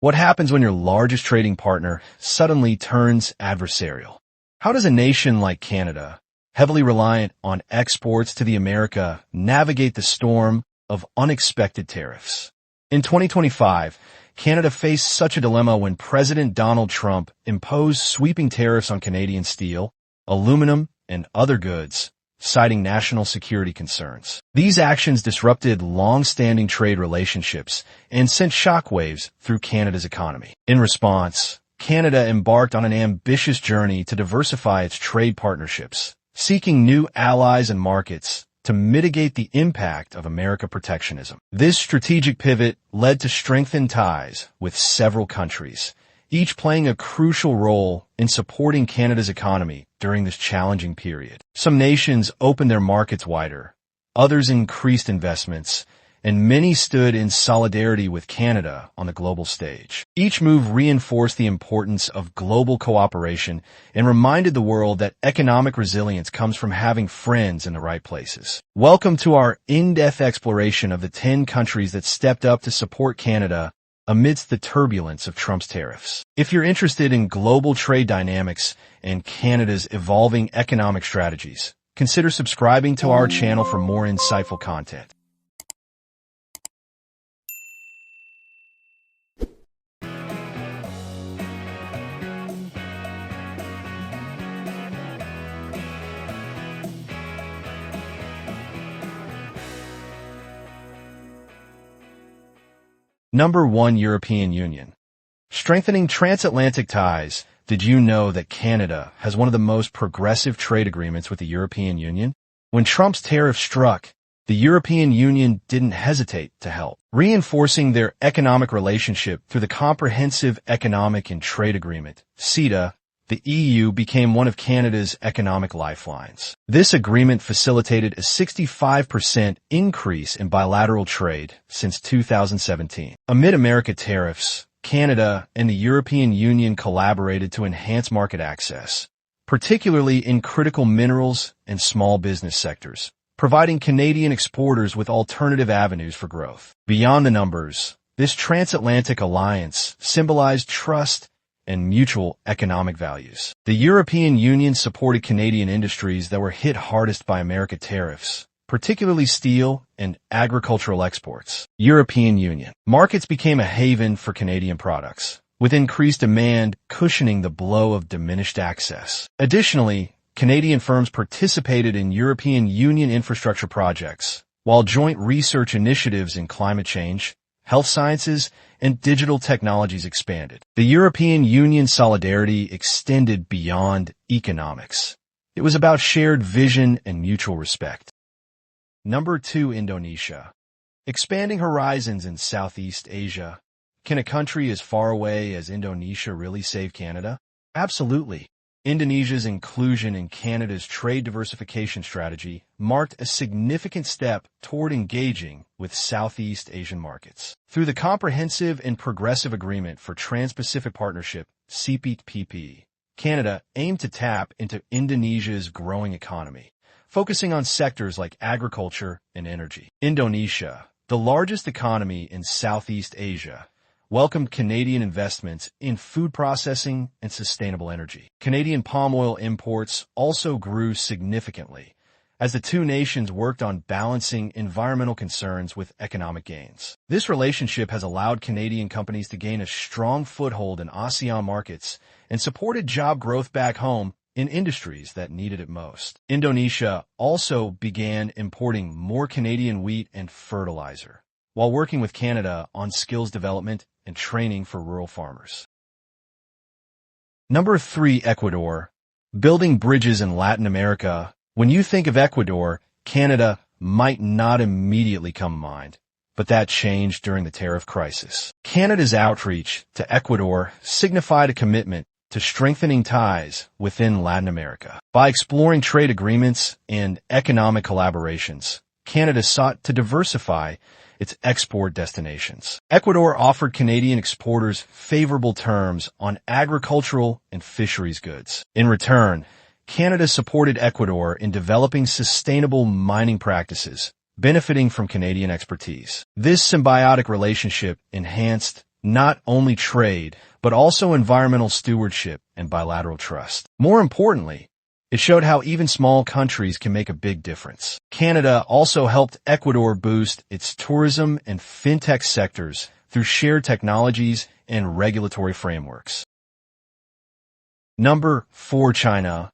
What happens when your largest trading partner suddenly turns adversarial? How does a nation like Canada, heavily reliant on exports to the America, navigate the storm of unexpected tariffs? In 2025, Canada faced such a dilemma when President Donald Trump imposed sweeping tariffs on Canadian steel, aluminum, and other goods, citing national security concerns. These actions disrupted long-standing trade relationships and sent shockwaves through Canada's economy. In response, Canada embarked on an ambitious journey to diversify its trade partnerships, seeking new allies and markets to mitigate the impact of American protectionism. This strategic pivot led to strengthened ties with several countries, each playing a crucial role in supporting Canada's economy during this challenging period. Some nations opened their markets wider, others increased investments, and many stood in solidarity with Canada on the global stage. Each move reinforced the importance of global cooperation and reminded the world that economic resilience comes from having friends in the right places. Welcome to our in-depth exploration of the 10 countries that stepped up to support Canada amidst the turbulence of Trump's tariffs. If you're interested in global trade dynamics and Canada's evolving economic strategies, consider subscribing to our channel for more insightful content. Number 1. European Union. Strengthening transatlantic ties. Did you know that Canada has one of the most progressive trade agreements with the European Union? When Trump's tariff struck, the European Union didn't hesitate to help, reinforcing their economic relationship through the Comprehensive Economic and Trade Agreement, CETA. The EU became one of Canada's economic lifelines. This agreement facilitated a 65% increase in bilateral trade since 2017. Amid American tariffs, Canada and the European Union collaborated to enhance market access, particularly in critical minerals and small business sectors, providing Canadian exporters with alternative avenues for growth. Beyond the numbers, this transatlantic alliance symbolized trust and mutual economic values. The European Union supported Canadian industries that were hit hardest by American tariffs, particularly steel and agricultural exports. European Union markets became a haven for Canadian products, with increased demand cushioning the blow of diminished access. Additionally, Canadian firms participated in European Union infrastructure projects, while joint research initiatives in climate change, health sciences, and digital technologies expanded. The European Union solidarity extended beyond economics. It was about shared vision and mutual respect. Number 2. Indonesia. Expanding horizons in Southeast Asia. Can a country as far away as Indonesia really save Canada? Absolutely. Indonesia's inclusion in Canada's trade diversification strategy marked a significant step toward engaging with Southeast Asian markets. Through the Comprehensive and Progressive Agreement for Trans-Pacific Partnership, CPTPP, Canada aimed to tap into Indonesia's growing economy, focusing on sectors like agriculture and energy. Indonesia, the largest economy in Southeast Asia, welcomed Canadian investments in food processing and sustainable energy. Canadian palm oil imports also grew significantly as the two nations worked on balancing environmental concerns with economic gains. This relationship has allowed Canadian companies to gain a strong foothold in ASEAN markets and supported job growth back home in industries that needed it most. Indonesia also began importing more Canadian wheat and fertilizer, while working with Canada on skills development and training for rural farmers. Number 3. Ecuador. Building bridges in Latin America. When you think of Ecuador, Canada might not immediately come to mind, but that changed during the tariff crisis. Canada's outreach to Ecuador signified a commitment to strengthening ties within Latin America. By exploring trade agreements and economic collaborations, Canada sought to diversify its export destinations. Ecuador offered Canadian exporters favorable terms on agricultural and fisheries goods. In return, Canada supported Ecuador in developing sustainable mining practices, benefiting from Canadian expertise. This symbiotic relationship enhanced not only trade, but also environmental stewardship and bilateral trust. More importantly, it showed how even small countries can make a big difference. Canada also helped Ecuador boost its tourism and fintech sectors through shared technologies and regulatory frameworks. Number 4, China.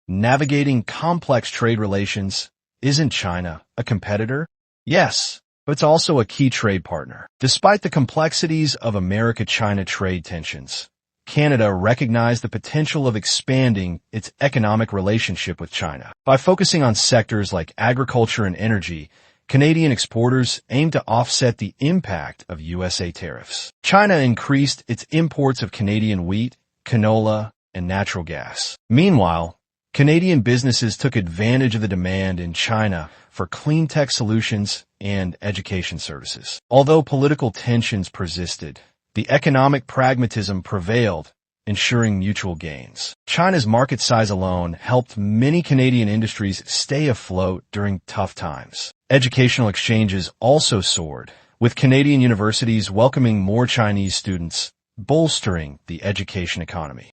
Navigating complex trade relations. Isn't China a competitor? Yes, but it's also a key trade partner. Despite the complexities of America-China trade tensions, Canada recognized the potential of expanding its economic relationship with China. By focusing on sectors like agriculture and energy, Canadian exporters aim to offset the impact of USA tariffs. China increased its imports of Canadian wheat, canola, and natural gas. Meanwhile, Canadian businesses took advantage of the demand in China for clean tech solutions and education services. Although political tensions persisted, the economic pragmatism prevailed, ensuring mutual gains. China's market size alone helped many Canadian industries stay afloat during tough times. Educational exchanges also soared, with Canadian universities welcoming more Chinese students, bolstering the education economy.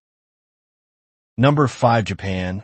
Number 5, Japan.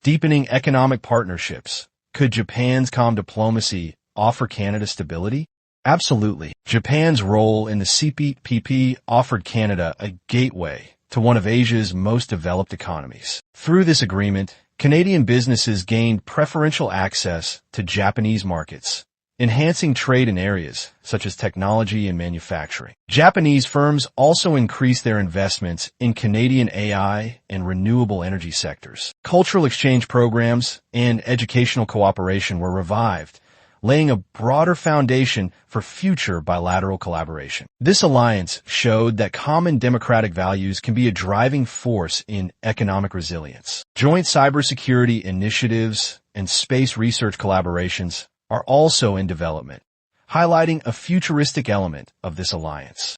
Deepening economic partnerships. Could Japan's calm diplomacy offer Canada stability? Absolutely. Japan's role in the CPTPP offered Canada a gateway to one of Asia's most developed economies. Through this agreement, Canadian businesses gained preferential access to Japanese markets, enhancing trade in areas such as technology and manufacturing. Japanese firms also increased their investments in Canadian AI and renewable energy sectors. Cultural exchange programs and educational cooperation were revived, laying a broader foundation for future bilateral collaboration. This alliance showed that common democratic values can be a driving force in economic resilience. Joint cybersecurity initiatives and space research collaborations are also in development, highlighting a futuristic element of this alliance.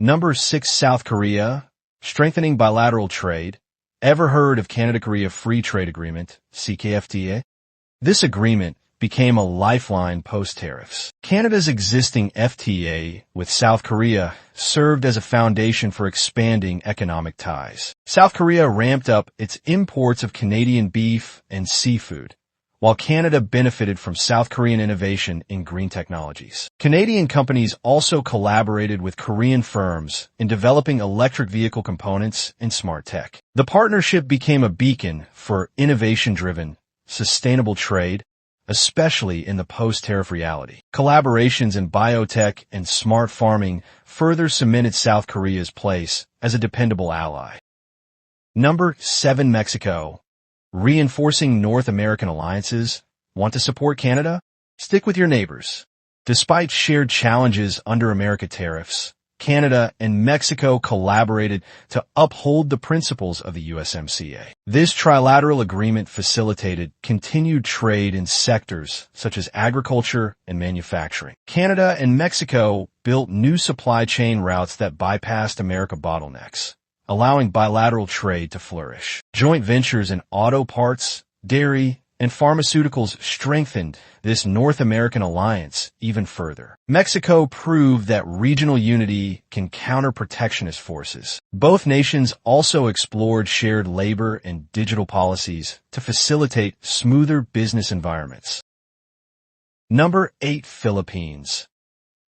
Number 6, South Korea. Strengthening bilateral trade. Ever heard of Canada-Korea Free Trade Agreement, CPTPP? This agreement became a lifeline post-tariffs. Canada's existing FTA with South Korea served as a foundation for expanding economic ties. South Korea ramped up its imports of Canadian beef and seafood, while Canada benefited from South Korean innovation in green technologies. Canadian companies also collaborated with Korean firms in developing electric vehicle components and smart tech. The partnership became a beacon for innovation-driven, sustainable trade, especially in the post-tariff reality. Collaborations in biotech and smart farming further cemented South Korea's place as a dependable ally. Number 7, Mexico. Reinforcing North American alliances. Want to support Canada? Stick with your neighbors. Despite shared challenges under America tariffs, Canada and Mexico collaborated to uphold the principles of the USMCA. This trilateral agreement facilitated continued trade in sectors such as agriculture and manufacturing. Canada and Mexico built new supply chain routes that bypassed America bottlenecks, allowing bilateral trade to flourish. Joint ventures in auto parts, dairy, and pharmaceuticals strengthened this North American alliance even further. Mexico proved that regional unity can counter protectionist forces. Both nations also explored shared labor and digital policies to facilitate smoother business environments. Number 8, Philippines.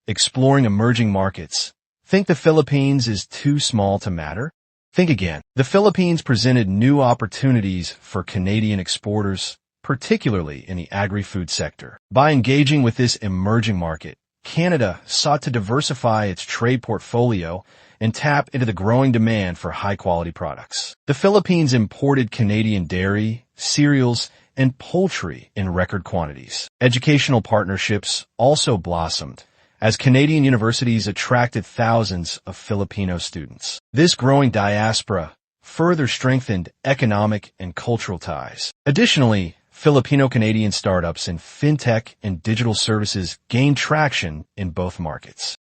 Exploring emerging markets. Think the Philippines is too small to matter? Think again. The Philippines presented new opportunities for Canadian exporters, particularly in the agri-food sector. By engaging with this emerging market, Canada sought to diversify its trade portfolio and tap into the growing demand for high-quality products. The Philippines imported Canadian dairy, cereals, and poultry in record quantities. Educational partnerships also blossomed as Canadian universities attracted thousands of Filipino students. This growing diaspora further strengthened economic and cultural ties. Additionally, Filipino-Canadian startups in fintech and digital services gained traction in both markets.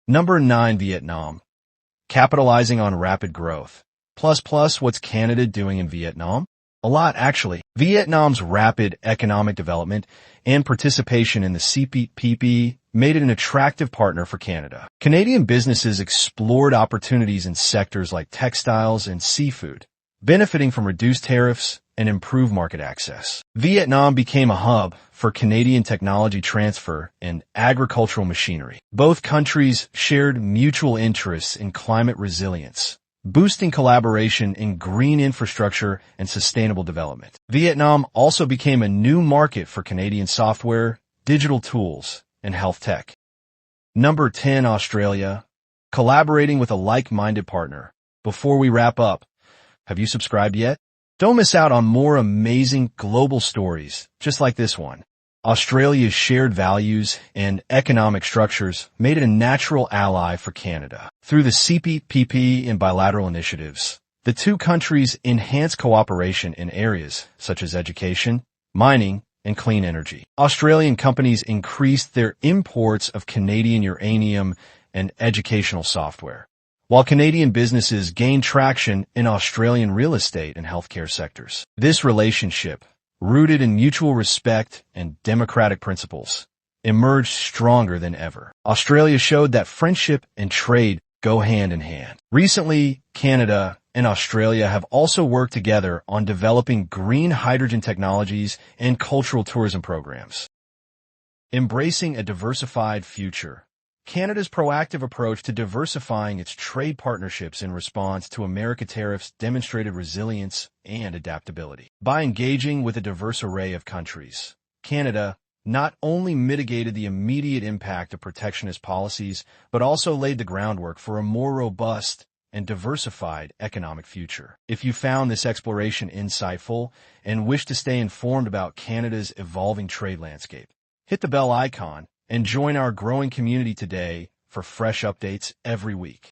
Number 9, Vietnam. Capitalizing on rapid growth. What's Canada doing in Vietnam? A lot, actually. Vietnam's rapid economic development and participation in the CPTPP made it an attractive partner for Canada. Canadian businesses explored opportunities in sectors like textiles and seafood, benefiting from reduced tariffs and improved market access. Vietnam became a hub for Canadian technology transfer and agricultural machinery. Both countries shared mutual interests in climate resilience, boosting collaboration in green infrastructure and sustainable development. Vietnam also became a new market for Canadian software, digital tools, and health tech. Number 10, Australia. Collaborating with a like-minded partner. Before we wrap up, have you subscribed yet? Don't miss out on more amazing global stories, just like this one. Australia's shared values and economic structures made it a natural ally for Canada. Through the CPTPP and bilateral initiatives, the two countries enhanced cooperation in areas such as education, mining, and clean energy. Australian companies increased their imports of Canadian uranium and educational software, while Canadian businesses gained traction in Australian real estate and healthcare sectors. This relationship, rooted in mutual respect and democratic principles, emerged stronger than ever. Australia showed that friendship and trade go hand in hand. Recently, Canada and Australia have also worked together on developing green hydrogen technologies and cultural tourism programs. Embracing a diversified future. Canada's proactive approach to diversifying its trade partnerships in response to American tariffs demonstrated resilience and adaptability. By engaging with a diverse array of countries, Canada not only mitigated the immediate impact of protectionist policies, but also laid the groundwork for a more robust and diversified economic future. If you found this exploration insightful and wish to stay informed about Canada's evolving trade landscape, hit the bell icon and join our growing community today for fresh updates every week.